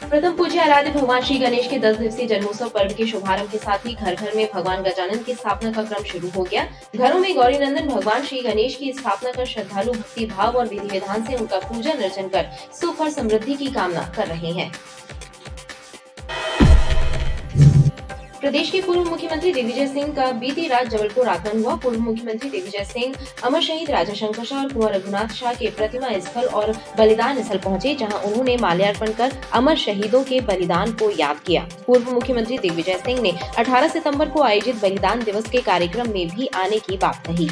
प्रथम पूज्य आराध्य भगवान श्री गणेश के 10 दिवसीय जन्मोत्सव पर्व के शुभारंभ के साथ ही घर घर में भगवान गजानन की स्थापना का क्रम शुरू हो गया। घरों में गौरी नंदन भगवान श्री गणेश की स्थापना कर श्रद्धालु भक्ति भाव और विधि विधान से उनका पूजन अर्चन कर सुख और समृद्धि की कामना कर रहे हैं। प्रदेश के पूर्व मुख्यमंत्री दिग्विजय सिंह का बीती रात जबलपुर आगमन हुआ। पूर्व मुख्यमंत्री दिग्विजय सिंह अमर शहीद राजा शंकर शाह और कुंवर रघुनाथ शाह के प्रतिमा स्थल और बलिदान स्थल पहुंचे, जहां उन्होंने माल्यार्पण कर अमर शहीदों के बलिदान को याद किया। पूर्व मुख्यमंत्री दिग्विजय सिंह ने 18 सितंबर को आयोजित बलिदान दिवस के कार्यक्रम में भी आने की बात कही।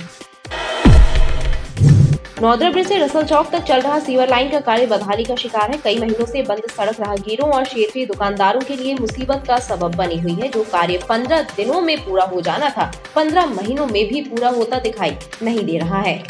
नौदरा ब्रिज से रसल चौक तक चल रहा सीवर लाइन का कार्य बदहाली का शिकार है। कई महीनों से बंद सड़क राहगीरों और क्षेत्रीय दुकानदारों के लिए मुसीबत का सबब बनी हुई है। जो कार्य 15 दिनों में पूरा हो जाना था, 15 महीनों में भी पूरा होता दिखाई नहीं दे रहा है।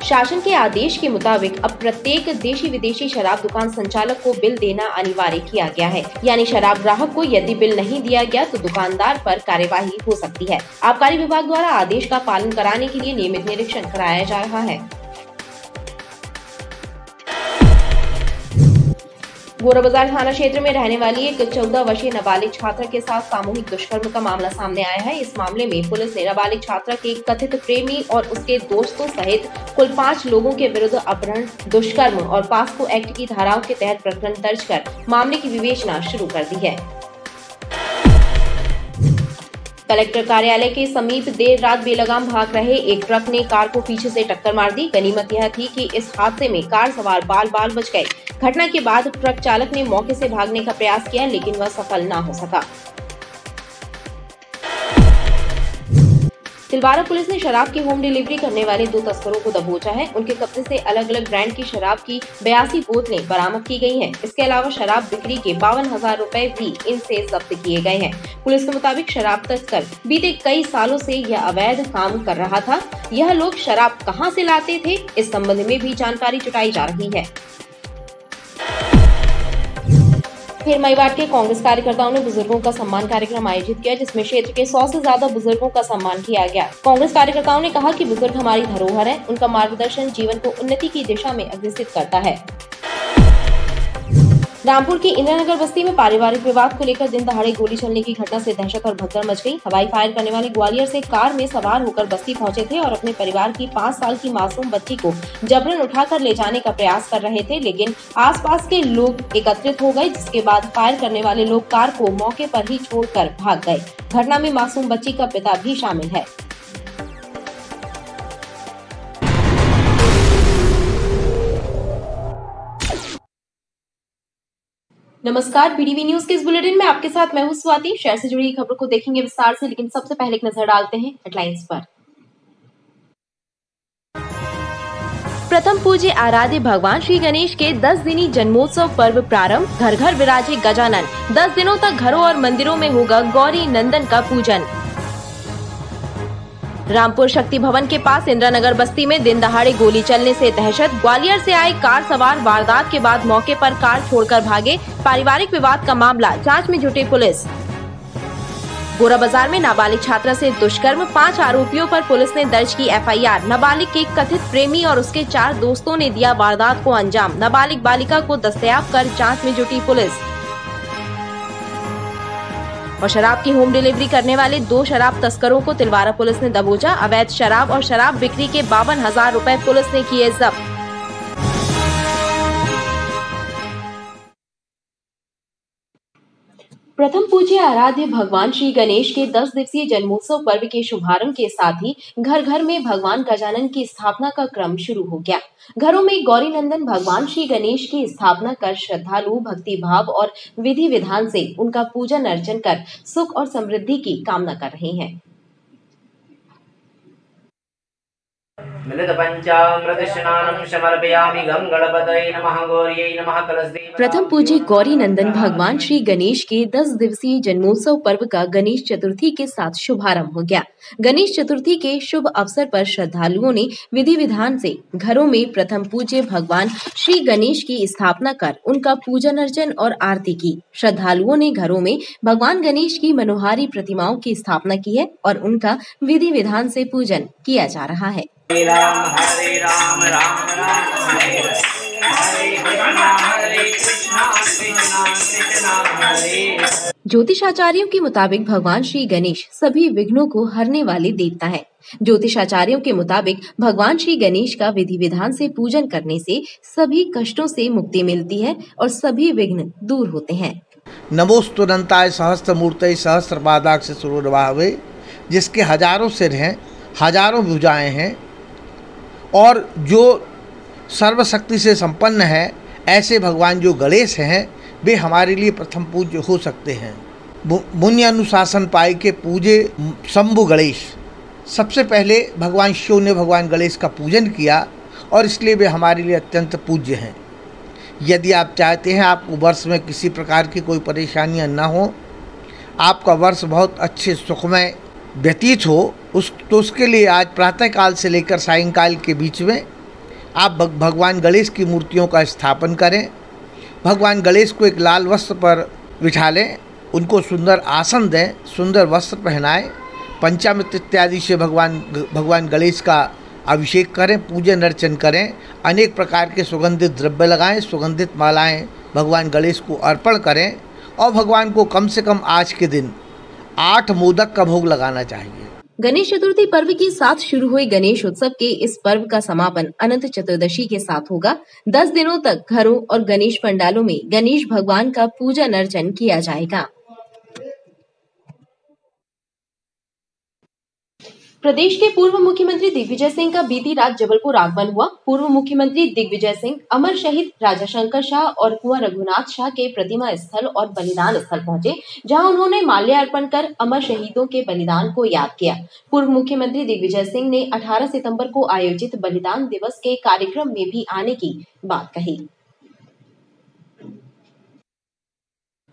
शासन के आदेश के मुताबिक अब प्रत्येक देशी विदेशी शराब दुकान संचालक को बिल देना अनिवार्य किया गया है। यानी शराब ग्राहक को यदि बिल नहीं दिया गया तो दुकानदार पर कार्यवाही हो सकती है। आबकारी विभाग द्वारा आदेश का पालन कराने के लिए नियमित निरीक्षण कराया जा रहा है। गोरा बाजार थाना क्षेत्र में रहने वाली एक 14 वर्षीय नाबालिग छात्रा के साथ सामूहिक दुष्कर्म का मामला सामने आया है। इस मामले में पुलिस ने नाबालिग छात्रा के कथित प्रेमी और उसके दोस्तों सहित कुल 5 लोगों के विरुद्ध अपहरण, दुष्कर्म और पास्को एक्ट की धाराओं के तहत प्रकरण दर्ज कर मामले की विवेचना शुरू कर दी है। कलेक्टर कार्यालय के समीप देर रात बेलगाम भाग रहे एक ट्रक ने कार को पीछे से टक्कर मार दी। गनीमत यह थी कि इस हादसे में कार सवार बाल बाल बच गए। घटना के बाद ट्रक चालक ने मौके से भागने का प्रयास किया, लेकिन वह सफल न हो सका। तिलवारा पुलिस ने शराब की होम डिलीवरी करने वाले 2 तस्करों को दबोचा है। उनके कब्जे से अलग अलग ब्रांड की शराब की 82 बोतलें बरामद की गई हैं। इसके अलावा शराब बिक्री के 52,000 रुपए भी इनसे जब्त किए गए हैं। पुलिस के मुताबिक शराब तस्कर बीते कई सालों से यह अवैध काम कर रहा था। यह लोग शराब कहां से लाते थे, इस संबंध में भी जानकारी जुटाई जा रही है। फिर मईवाट के कांग्रेस कार्यकर्ताओं ने बुजुर्गों का सम्मान कार्यक्रम आयोजित किया, जिसमें क्षेत्र के 100 से ज्यादा बुजुर्गों का सम्मान किया गया। कांग्रेस कार्यकर्ताओं ने कहा कि बुजुर्ग हमारी धरोहर है, उनका मार्गदर्शन जीवन को उन्नति की दिशा में अग्रसित करता है। रामपुर की इंदिरानगर बस्ती में पारिवारिक विवाद को लेकर दिन दहाड़े गोली चलने की घटना से दहशत और भगदड़ मच गई। हवाई फायर करने वाले ग्वालियर से कार में सवार होकर बस्ती पहुंचे थे और अपने परिवार की 5 साल की मासूम बच्ची को जबरन उठाकर ले जाने का प्रयास कर रहे थे, लेकिन आसपास के लोग एकत्रित हो गए, जिसके बाद फायर करने वाले लोग कार को मौके पर ही छोड़कर भाग गए। घटना में मासूम बच्ची का पिता भी शामिल है। नमस्कार, बीडीवी न्यूज के इस बुलेटिन में आपके साथ मैं हूं स्वाति। शहर से जुड़ी खबरों को देखेंगे विस्तार से, लेकिन सबसे पहले एक नजर डालते हैं हेडलाइंस पर। प्रथम पूज्य आराध्य भगवान श्री गणेश के 10 दिनी जन्मोत्सव पर्व प्रारंभ। घर घर विराजे गजानन। 10 दिनों तक घरों और मंदिरों में होगा गौरी नंदन का पूजन। रामपुर शक्ति भवन के पास इंदिरानगर बस्ती में दिन दहाड़े गोली चलने से दहशत। ग्वालियर से आए कार सवार वारदात के बाद मौके पर कार छोड़कर भागे। पारिवारिक विवाद का मामला, जांच में जुटी पुलिस। गोरा बाजार में नाबालिग छात्रा से दुष्कर्म, 5 आरोपियों पर पुलिस ने दर्ज की एफआईआर। नाबालिग के कथित प्रेमी और उसके 4 दोस्तों ने दिया वारदात को अंजाम। नाबालिग बालिका को दस्तयाब कर जाँच में जुटी पुलिस। और शराब की होम डिलीवरी करने वाले 2 शराब तस्करों को तिलवारा पुलिस ने दबोचा। अवैध शराब और शराब बिक्री के 52,000 रुपए पुलिस ने किए जब्त। प्रथम पूज्य आराध्य भगवान श्री गणेश के 10 दिवसीय जन्मोत्सव पर्व के शुभारंभ के साथ ही घर घर में भगवान गजानन की स्थापना का क्रम शुरू हो गया। घरों में गौरी नंदन भगवान श्री गणेश की स्थापना कर श्रद्धालु भक्ति भाव और विधि विधान से उनका पूजन अर्चन कर सुख और समृद्धि की कामना कर रहे हैं। प्रथम पूज्य गौरी नंदन भगवान श्री गणेश के 10 दिवसीय जन्मोत्सव पर्व का गणेश चतुर्थी के साथ शुभारंभ हो गया। गणेश चतुर्थी के शुभ अवसर पर श्रद्धालुओं ने विधि विधान से घरों में प्रथम पूज्य भगवान श्री गणेश की स्थापना कर उनका पूजन अर्चन और आरती की। श्रद्धालुओं ने घरों में भगवान गणेश की मनोहारी प्रतिमाओं की स्थापना की है और उनका विधि विधान से पूजन किया जा रहा है। हरे राम राम राम हरे ज्योतिषाचार्यों के मुताबिक भगवान श्री गणेश सभी विघ्नों को हरने वाले देवता हैं। ज्योतिषाचार्यों के मुताबिक भगवान श्री गणेश का विधि विधान से पूजन करने से सभी कष्टों से मुक्ति मिलती है और सभी विघ्न दूर होते हैं। नमोस्तुनंताय सहस्त्रमूर्तये सहस्त्रपादाक्ष सुरभावे, जिसके हजारों सिर हैं, हजारों भुजाएं हैं और जो सर्वशक्ति से संपन्न है, ऐसे भगवान जो गणेश हैं वे हमारे लिए प्रथम पूज्य हो सकते हैं। मुनि अनुशासन पाए के पूजे शंभु गणेश। सबसे पहले भगवान शिव ने भगवान गणेश का पूजन किया और इसलिए वे हमारे लिए अत्यंत पूज्य हैं। यदि आप चाहते हैं आपको वर्ष में किसी प्रकार की कोई परेशानियां न हो, आपका वर्ष बहुत अच्छे सुखमय व्यतीत हो, उसके लिए आज प्रातःकाल से लेकर सायंकाल के बीच में आप भगवान गणेश की मूर्तियों का स्थापन करें। भगवान गणेश को एक लाल वस्त्र पर बिठा लें, उनको सुंदर आसन दें, सुंदर वस्त्र पहनाएं, पंचामृत इत्यादि से भगवान गणेश का अभिषेक करें, पूजन अर्चन करें, अनेक प्रकार के सुगंधित द्रव्य लगाएं, सुगंधित मालाएं भगवान गणेश को अर्पण करें और भगवान को कम से कम आज के दिन 8 मोदक का भोग लगाना चाहिए। गणेश चतुर्थी पर्व के साथ शुरू हुए गणेश उत्सव के इस पर्व का समापन अनंत चतुर्दशी के साथ होगा। 10 दिनों तक घरों और गणेश पंडालों में गणेश भगवान का पूजन अर्चन किया जाएगा। प्रदेश के पूर्व मुख्यमंत्री दिग्विजय सिंह का बीती रात जबलपुर आगमन हुआ। पूर्व मुख्यमंत्री दिग्विजय सिंह अमर शहीद राजा शंकर शाह और कुंवर रघुनाथ शाह के प्रतिमा स्थल और बलिदान स्थल पहुंचे, जहां उन्होंने माल्यार्पण कर अमर शहीदों के बलिदान को याद किया। पूर्व मुख्यमंत्री दिग्विजय सिंह ने 18 सितंबर को आयोजित बलिदान दिवस के कार्यक्रम में भी आने की बात कही।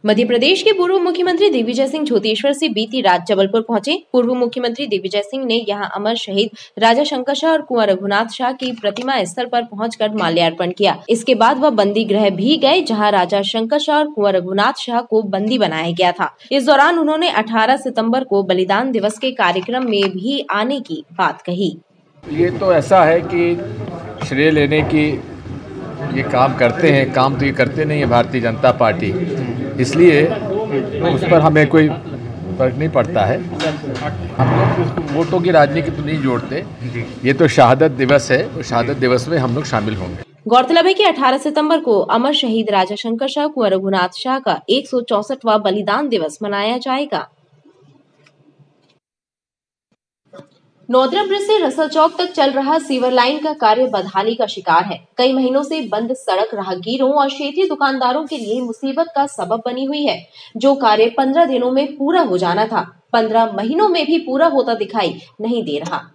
मध्य प्रदेश के पूर्व मुख्यमंत्री दिग्विजय सिंह झोतेश्वर से बीती रात जबलपुर पहुंचे। पूर्व मुख्यमंत्री दिग्विजय सिंह ने यहां अमर शहीद राजा शंकर शाह और कुंवर रघुनाथ शाह की प्रतिमा स्थल पर पहुंचकर माल्यार्पण किया। इसके बाद वह बंदी गृह भी गए, जहां राजा शंकर शाह और कुंवर रघुनाथ शाह को बंदी बनाया गया था। इस दौरान उन्होंने 18 सितम्बर को बलिदान दिवस के कार्यक्रम में भी आने की बात कही। ये तो ऐसा है कि श्रेय लेने की ये काम करते हैं, काम तो ये करते नहीं है भारतीय जनता पार्टी, इसलिए उस पर हमें कोई फर्क नहीं पड़ता है। हम लोग वोटों की राजनीति तो नहीं जोड़ते, ये तो शहादत दिवस है और शहादत दिवस में हम लोग शामिल होंगे। गौरतलब है कि 18 सितंबर को अमर शहीद राजा शंकर शाह कुंवर रघुनाथ शाह का 164वां बलिदान दिवस मनाया जाएगा। नौदरा ब्रिज से रसल चौक तक चल रहा सीवर लाइन का कार्य बदहाली का शिकार है। कई महीनों से बंद सड़क राहगीरों और क्षेत्रीय दुकानदारों के लिए मुसीबत का सबब बनी हुई है। जो कार्य 15 दिनों में पूरा हो जाना था, 15 महीनों में भी पूरा होता दिखाई नहीं दे रहा।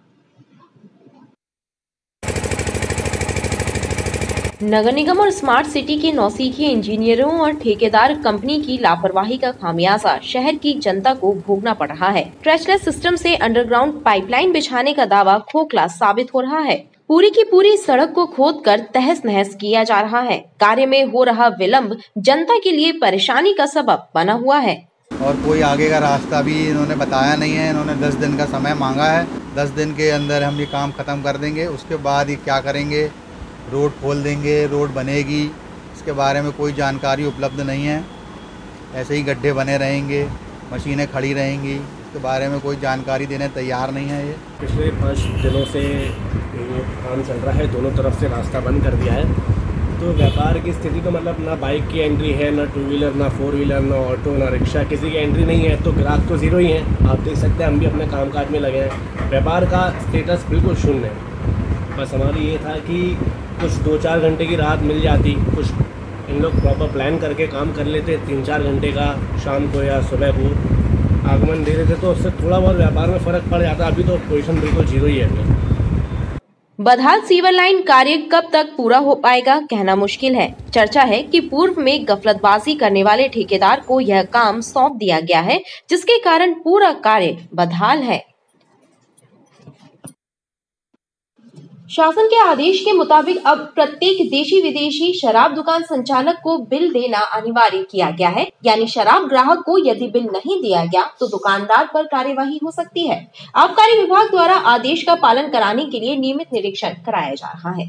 नगर निगम और स्मार्ट सिटी के नौसिखिए इंजीनियरों और ठेकेदार कंपनी की लापरवाही का खामियाजा शहर की जनता को भोगना पड़ रहा है। ट्रैशलेस सिस्टम से अंडरग्राउंड पाइपलाइन बिछाने का दावा खोखला साबित हो रहा है। पूरी की पूरी सड़क को खोदकर तहस नहस किया जा रहा है। कार्य में हो रहा विलंब जनता के लिए परेशानी का सबब बना हुआ है। और कोई आगे का रास्ता भी इन्होंने बताया नहीं है। इन्होंने 10 दिन का समय मांगा है। 10 दिन के अंदर हम ये काम खत्म कर देंगे। उसके बाद ये क्या करेंगे, रोड खोल देंगे, रोड बनेगी, इसके बारे में कोई जानकारी उपलब्ध नहीं है। ऐसे ही गड्ढे बने रहेंगे, मशीनें खड़ी रहेंगी, इसके बारे में कोई जानकारी देने तैयार नहीं है। ये पिछले 5 दिनों से ये काम चल रहा है, दोनों तरफ से रास्ता बंद कर दिया है। तो व्यापार की स्थिति तो मतलब ना बाइक की एंट्री है, ना 2 व्हीलर, ना 4 व्हीलर, ना ऑटो, ना रिक्शा, किसी की एंट्री नहीं है। तो ग्राहक तो ज़ीरो ही हैं। आप देख सकते हैं, हम भी अपने कामकाज में लगे हैं। व्यापार का स्टेटस बिल्कुल शून्य है। बस हमारी ये था कि कुछ 2-4 घंटे की राहत मिल जाती, कुछ इन लोग प्रॉपर प्लान करके काम कर लेते, 3-4 घंटे का शाम को या सुबह को आगमन दे देते, तो उससे थोड़ा बहुत व्यापार में फ़र्क पड़ जाता। अभी तो पोजीशन बिल्कुल जीरो ही है। बदहाल सीवर लाइन कार्य कब तक पूरा हो पाएगा, कहना मुश्किल है। चर्चा है कि पूर्व में गफलतबाजी करने वाले ठेकेदार को यह काम सौंप दिया गया है, जिसके कारण पूरा कार्य बदहाल है। शासन के आदेश के मुताबिक अब प्रत्येक देशी विदेशी शराब दुकान संचालक को बिल देना अनिवार्य किया गया है। यानी शराब ग्राहक को यदि बिल नहीं दिया गया तो दुकानदार पर कार्यवाही हो सकती है। आबकारी विभाग द्वारा आदेश का पालन कराने के लिए नियमित निरीक्षण कराया जा रहा है।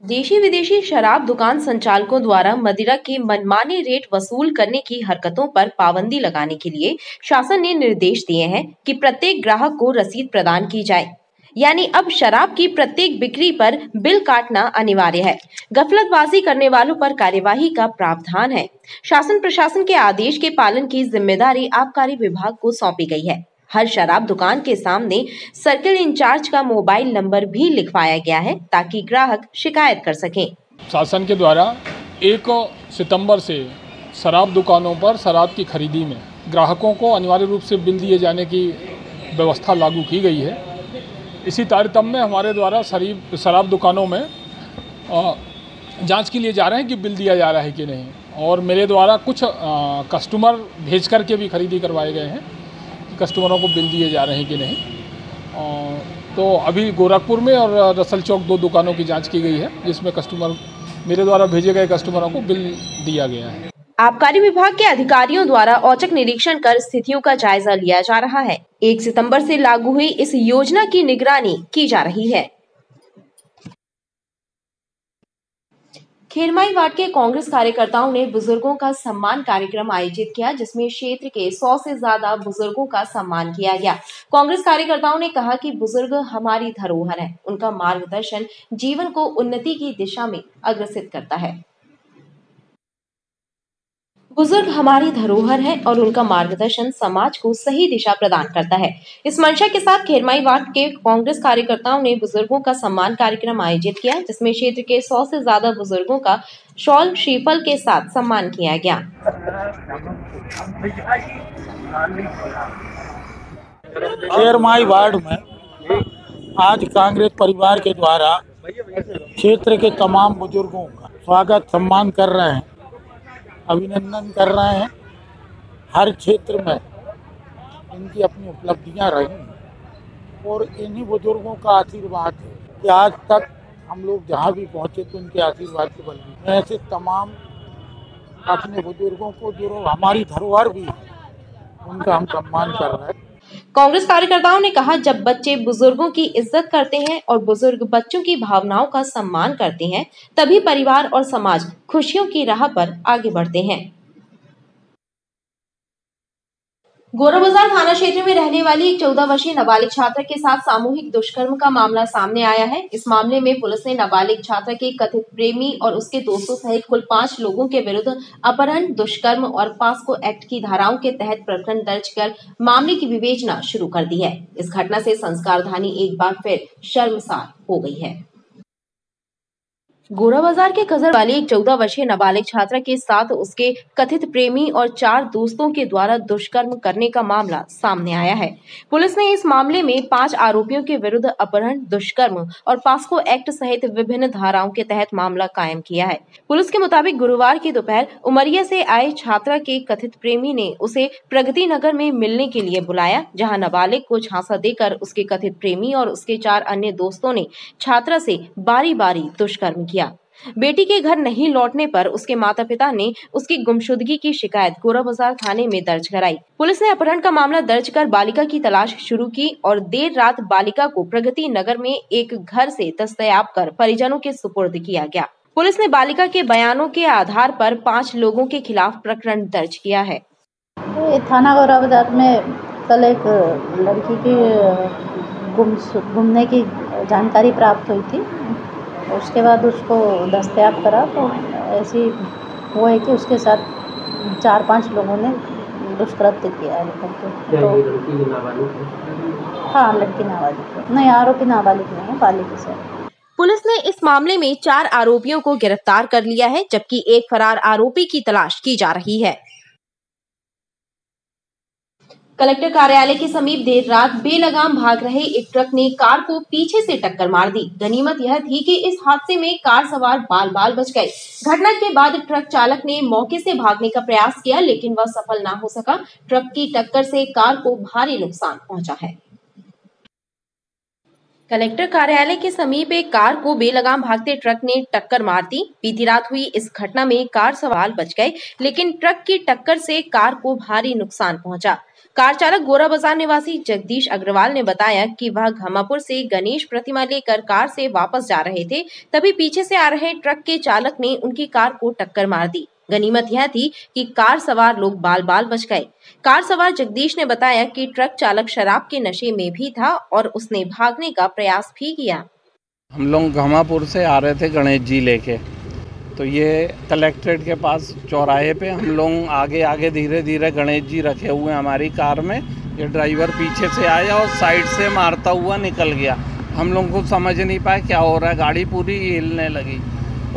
देशी विदेशी शराब दुकान संचालकों द्वारा मदिरा के मनमाने रेट वसूल करने की हरकतों पर पाबंदी लगाने के लिए शासन ने निर्देश दिए हैं कि प्रत्येक ग्राहक को रसीद प्रदान की जाए। यानी अब शराब की प्रत्येक बिक्री पर बिल काटना अनिवार्य है। गफलतबाजी करने वालों पर कार्यवाही का प्रावधान है। शासन प्रशासन के आदेश के पालन की जिम्मेदारी आबकारी विभाग को सौंपी गई है। हर शराब दुकान के सामने सर्किल इंचार्ज का मोबाइल नंबर भी लिखवाया गया है ताकि ग्राहक शिकायत कर सकें। शासन के द्वारा 1 सितंबर से शराब दुकानों पर शराब की खरीदी में ग्राहकों को अनिवार्य रूप से बिल दिए जाने की व्यवस्था लागू की गई है। इसी तारतम्य में हमारे द्वारा शराब दुकानों में जांच के लिए जा रहे हैं कि बिल दिया जा रहा है कि नहीं, और मेरे द्वारा कुछ कस्टमर भेज करके भी खरीदी करवाए गए हैं, कस्टमरों को बिल दिए जा रहे हैं कि नहीं। तो अभी गोरखपुर में और रसल चौक 2 दुकानों की जांच की गई है, जिसमें मेरे द्वारा भेजे गए कस्टमरों को बिल दिया गया है। आबकारी विभाग के अधिकारियों द्वारा औचक निरीक्षण कर स्थितियों का जायजा लिया जा रहा है। 1 सितंबर से लागू हुई इस योजना की निगरानी की जा रही है। खेरमाई वार्ड के कांग्रेस कार्यकर्ताओं ने बुजुर्गों का सम्मान कार्यक्रम आयोजित किया, जिसमें क्षेत्र के 100 से ज्यादा बुजुर्गों का सम्मान किया गया। कांग्रेस कार्यकर्ताओं ने कहा कि बुजुर्ग हमारी धरोहर है, उनका मार्गदर्शन जीवन को उन्नति की दिशा में अग्रसित करता है। बुजुर्ग हमारी धरोहर है और उनका मार्गदर्शन समाज को सही दिशा प्रदान करता है। इस मंशा के साथ खेरमाई वार्ड के कांग्रेस कार्यकर्ताओं ने बुजुर्गों का सम्मान कार्यक्रम आयोजित किया, जिसमें क्षेत्र के 100 से ज्यादा बुजुर्गों का शॉल श्रीफल के साथ सम्मान किया गया। खेरमाई वार्ड में आज कांग्रेस परिवार के द्वारा क्षेत्र के तमाम बुजुर्गों का स्वागत सम्मान कर रहे हैं, अभिनंदन कर रहे हैं। हर क्षेत्र में इनकी अपनी उपलब्धियां रही हैं और इन्हीं बुजुर्गों का आशीर्वाद है कि आज तक हम लोग जहां भी पहुंचे तो उनके आशीर्वाद के बल पर। ऐसे तमाम अपने बुजुर्गों को जो हमारी धरोहर भी है, उनका हम सम्मान कर रहे हैं। कांग्रेस कार्यकर्ताओं ने कहा, जब बच्चे बुजुर्गों की इज्जत करते हैं और बुजुर्ग बच्चों की भावनाओं का सम्मान करते हैं, तभी परिवार और समाज खुशियों की राह पर आगे बढ़ते हैं। गोराबाजार थाना क्षेत्र में रहने वाली एक 14 वर्षीय नाबालिग छात्रा के साथ सामूहिक दुष्कर्म का मामला सामने आया है। इस मामले में पुलिस ने नाबालिग छात्रा के कथित प्रेमी और उसके दोस्तों सहित कुल 5 लोगों के विरुद्ध अपहरण, दुष्कर्म और पास्को एक्ट की धाराओं के तहत प्रकरण दर्ज कर मामले की विवेचना शुरू कर दी है। इस घटना से संस्कारधानी एक बार फिर शर्मसार हो गई है। गोराबाजार के कजर वाली एक 14 वर्षीय नाबालिग छात्रा के साथ उसके कथित प्रेमी और 4 दोस्तों के द्वारा दुष्कर्म करने का मामला सामने आया है। पुलिस ने इस मामले में 5 आरोपियों के विरुद्ध अपहरण, दुष्कर्म और पास्को एक्ट सहित विभिन्न धाराओं के तहत मामला कायम किया है। पुलिस के मुताबिक गुरुवार की दोपहर उमरिया से आए छात्रा के कथित प्रेमी ने उसे प्रगति नगर में मिलने के लिए बुलाया, जहां नाबालिग को झांसा देकर उसके कथित प्रेमी और उसके 4 अन्य दोस्तों ने छात्रा से बारी बारी दुष्कर्म किया। बेटी के घर नहीं लौटने पर उसके माता पिता ने उसकी गुमशुदगी की शिकायत गोराबाजार थाने में दर्ज कराई। पुलिस ने अपहरण का मामला दर्ज कर बालिका की तलाश शुरू की और देर रात बालिका को प्रगति नगर में एक घर से दस्तयाब कर परिजनों के सुपुर्द किया गया। पुलिस ने बालिका के बयानों के आधार पर 5 लोगों के खिलाफ प्रकरण दर्ज किया है। थाना गोराबाजार में कल एक लड़की की गुमने की जानकारी प्राप्त हुई थी। उसके बाद उसको दस्तयाब करा तो ऐसी हुआ है कि उसके साथ 4-5 लोगों ने दुष्कृत्य किया है करके। तो हाँ, लड़की नाबालिग नहीं, आरोपी नाबालिग नहीं है, बालिग से। पुलिस ने इस मामले में 4 आरोपियों को गिरफ्तार कर लिया है, जबकि एक फरार आरोपी की तलाश की जा रही है। कलेक्टर कार्यालय के समीप देर रात बेलगाम भाग रहे एक ट्रक ने कार को पीछे से टक्कर मार दी। गनीमत यह थी कि इस हादसे में कार सवार बाल बाल बच गए। घटना के बाद ट्रक चालक ने मौके से भागने का प्रयास किया, लेकिन वह सफल ना हो सका। ट्रक की टक्कर से कार को भारी नुकसान पहुंचा है। कलेक्टर कार्यालय के समीप एक कार को बेलगाम भागते ट्रक ने टक्कर मार दी। बीती रात हुई इस घटना में कार सवार बच गए, लेकिन ट्रक की टक्कर से कार को भारी नुकसान पहुंचा। कार चालक गोरा बाजार निवासी जगदीश अग्रवाल ने बताया कि वह घमापुर से गणेश प्रतिमा लेकर कार से वापस जा रहे थे, तभी पीछे से आ रहे ट्रक के चालक ने उनकी कार को टक्कर मार दी। गनीमत यह थी कि कार सवार लोग बाल बाल बच गए। कार सवार जगदीश ने बताया कि ट्रक चालक शराब के नशे में भी था और उसने भागने का प्रयास भी किया। हम लोग घमापुर से आ रहे थे गणेश जी लेके, तो ये कलेक्ट्रेट के पास चौराहे पे हम लोग आगे धीरे धीरे गणेश जी रखे हुए हमारी कार में। ये ड्राइवर पीछे से आया और साइड से मारता हुआ निकल गया। हम लोग कुछ समझ नहीं पाए क्या हो रहा है, गाड़ी पूरी हिलने लगी।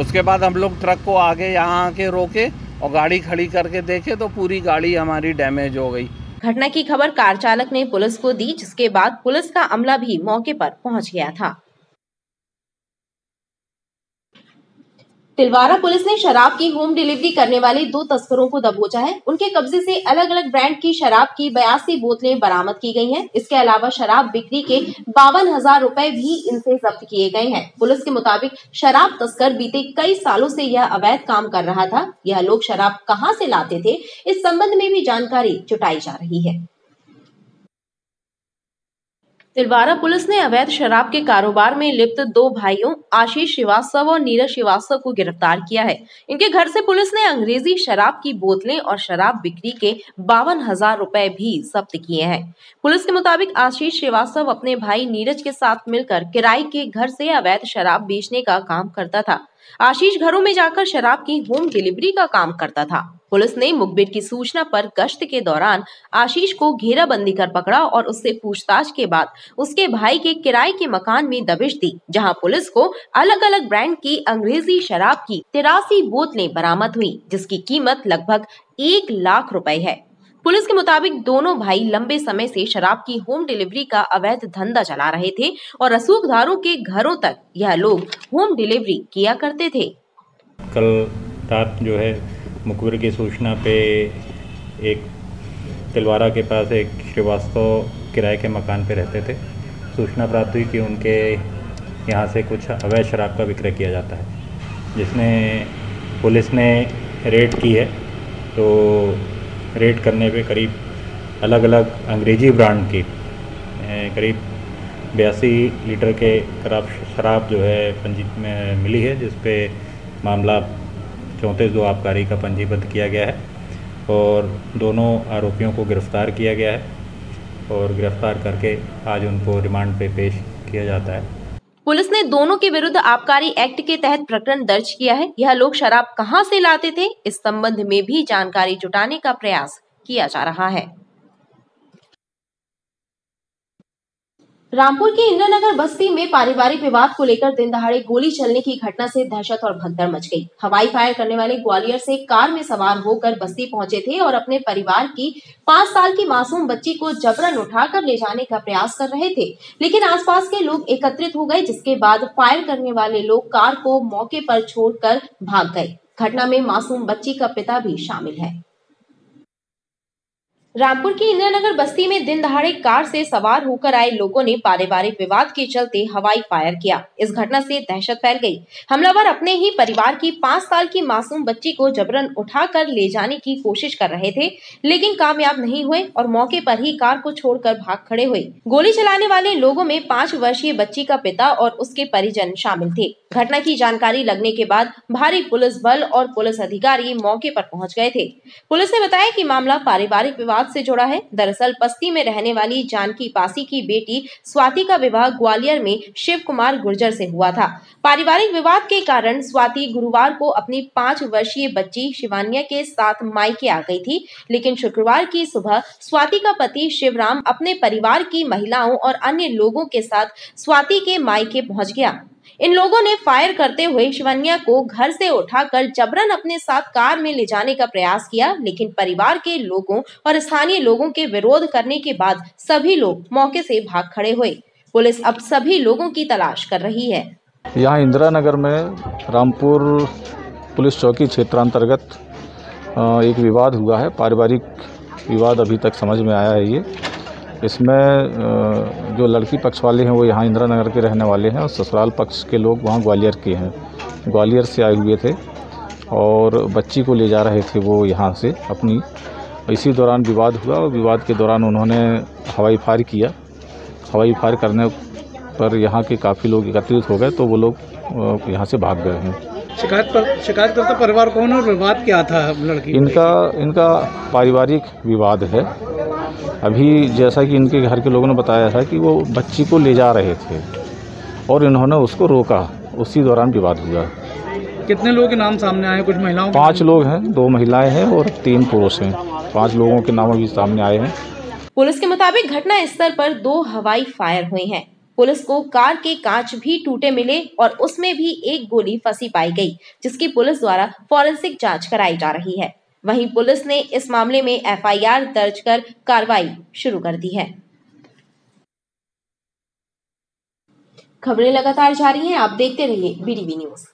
उसके बाद हम लोग ट्रक को आगे यहाँ आके रोके और गाड़ी खड़ी करके देखे तो पूरी गाड़ी हमारी डैमेज हो गई। घटना की खबर कार चालक ने पुलिस को दी, जिसके बाद पुलिस का अमला भी मौके पर पहुंच गया था। तिलवारा पुलिस ने शराब की होम डिलीवरी करने वाले 2 तस्करों को दबोचा है। उनके कब्जे से अलग अलग ब्रांड की शराब की 82 बोतलें बरामद की गई हैं। इसके अलावा शराब बिक्री के 52,000 रुपए भी इनसे जब्त किए गए हैं। पुलिस के मुताबिक शराब तस्कर बीते कई सालों से यह अवैध काम कर रहा था। यह लोग शराब कहां से लाते थे, इस संबंध में भी जानकारी जुटाई जा रही है। तिलवारा पुलिस ने अवैध शराब के कारोबार में लिप्त 2 भाइयों आशीष श्रीवास्तव और नीरज श्रीवास्तव को गिरफ्तार किया है। इनके घर से पुलिस ने अंग्रेजी शराब की बोतलें और शराब बिक्री के 52,000 रुपए भी जब्त किए हैं। पुलिस के मुताबिक आशीष श्रीवास्तव अपने भाई नीरज के साथ मिलकर किराए के घर से अवैध शराब बेचने का काम करता था। आशीष घरों में जाकर शराब की होम डिलीवरी का काम करता था। पुलिस ने मुखबिर की सूचना पर गश्त के दौरान आशीष को घेराबंदी कर पकड़ा और उससे पूछताछ के बाद उसके भाई के किराए के मकान में दबिश दी, जहां पुलिस को अलग अलग ब्रांड की अंग्रेजी शराब की 83 बोतलें बरामद हुई, जिसकी कीमत लगभग 1 लाख रुपए है। पुलिस के मुताबिक दोनों भाई लंबे समय से शराब की होम डिलीवरी का अवैध धंधा चला रहे थे और रसूखदारों के घरों तक यह लोग होम डिलीवरी किया करते थे। कल रात जो है मुखबिर की सूचना पे एक तिलवारा के पास एक श्रीवास्तव किराए के मकान पे रहते थे। सूचना प्राप्त हुई कि उनके यहाँ से कुछ अवैध शराब का विक्रय किया जाता है, जिसने पुलिस ने रेड की है। तो रेड करने पे करीब अलग अलग अंग्रेजी ब्रांड की करीब 82 लीटर के खराब शराब जो है पंजी में मिली है, जिस पे मामला 34(2) आबकारी का पंजीबद्ध किया गया है और दोनों आरोपियों को गिरफ्तार किया गया है और गिरफ्तार करके आज उनको रिमांड पे पेश किया जाता है। पुलिस ने दोनों के विरुद्ध आबकारी एक्ट के तहत प्रकरण दर्ज किया है। यह लोग शराब कहां से लाते थे, इस संबंध में भी जानकारी जुटाने का प्रयास किया जा रहा है। रामपुर की इंद्रनगर बस्ती में पारिवारिक विवाद को लेकर दिन दहाड़े गोली चलने की घटना से दहशत और भगदड़ मच गई। हवाई फायर करने वाले ग्वालियर से कार में सवार होकर बस्ती पहुंचे थे और अपने परिवार की 5 साल की मासूम बच्ची को जबरन उठाकर ले जाने का प्रयास कर रहे थे, लेकिन आसपास के लोग एकत्रित हो गए, जिसके बाद फायर करने वाले लोग कार को मौके पर छोड़कर भाग गए। घटना में मासूम बच्ची का पिता भी शामिल है। रामपुर की इंद्रनगर बस्ती में दिन दहाड़े कार से सवार होकर आए लोगों ने पारिवारिक विवाद के चलते हवाई फायर किया। इस घटना से दहशत फैल गई। हमलावर अपने ही परिवार की 5 साल की मासूम बच्ची को जबरन उठाकर ले जाने की कोशिश कर रहे थे, लेकिन कामयाब नहीं हुए और मौके पर ही कार को छोड़कर भाग खड़े हुए। गोली चलाने वाले लोगों में 5 वर्षीय बच्ची का पिता और उसके परिजन शामिल थे। घटना की जानकारी लगने के बाद भारी पुलिस बल और पुलिस अधिकारी मौके पर पहुंच गए थे। पुलिस ने बताया कि मामला पारिवारिक विवाद से जुड़ा है। दरअसल बस्ती में रहने वाली जानकी पासी की बेटी स्वाति का विवाह ग्वालियर में शिव कुमार गुर्जर से हुआ था। पारिवारिक विवाद के कारण स्वाति गुरुवार को अपनी 5 वर्षीय बच्ची शिवान्या के साथ मायके आ गई थी, लेकिन शुक्रवार की सुबह स्वाति का पति शिवराम अपने परिवार की महिलाओं और अन्य लोगों के साथ स्वाति के मायके पहुंच गया। इन लोगों ने फायर करते हुए शिवान्या को घर से उठाकर जबरन अपने साथ कार में ले जाने का प्रयास किया, लेकिन परिवार के लोगों और स्थानीय लोगों के विरोध करने के बाद सभी लोग मौके से भाग खड़े हुए। पुलिस अब सभी लोगों की तलाश कर रही है। यहाँ इंदिरानगर में रामपुर पुलिस चौकी क्षेत्रांतर्गत एक विवाद हुआ है। पारिवारिक विवाद अभी तक समझ में आया है। ये इसमें जो लड़की पक्ष वाले हैं वो यहाँ इंदिरानगर के रहने वाले हैं और ससुराल पक्ष के लोग वहाँ ग्वालियर के हैं। ग्वालियर से आए हुए थे और बच्ची को ले जा रहे थे वो यहाँ से अपनी, इसी दौरान विवाद हुआ और विवाद के दौरान उन्होंने हवाई फायर किया। हवाई फायर करने पर यहाँ के काफ़ी लोग एकत्रित हो गए, तो वो लोग यहाँ से भाग गए हैं। शिकायतकर्ता परिवार कौन है और विवाद क्या था लड़की? इनका पारिवारिक विवाद है। अभी जैसा कि इनके घर के लोगों ने बताया था कि वो बच्ची को ले जा रहे थे और इन्होंने उसको रोका, उसी दौरान विवाद हुआ। कितने लोगों के नाम सामने आए? कुछ महिलाओं? 5 लोग हैं, 2 महिलाएं हैं और 3 पुरुष हैं। 5 लोगों के नाम अभी सामने आए हैं। पुलिस के मुताबिक घटना स्थल पर 2 हवाई फायर हुए हैं। पुलिस को कार के कांच भी टूटे मिले और उसमें भी एक गोली फंसी पाई गई, जिसकी पुलिस द्वारा फॉरेंसिक जांच कराई जा रही है। वहीं पुलिस ने इस मामले में एफआईआर दर्ज कर कार्रवाई शुरू कर दी है। खबरें लगातार जारी हैं, आप देखते रहिए BDV न्यूज।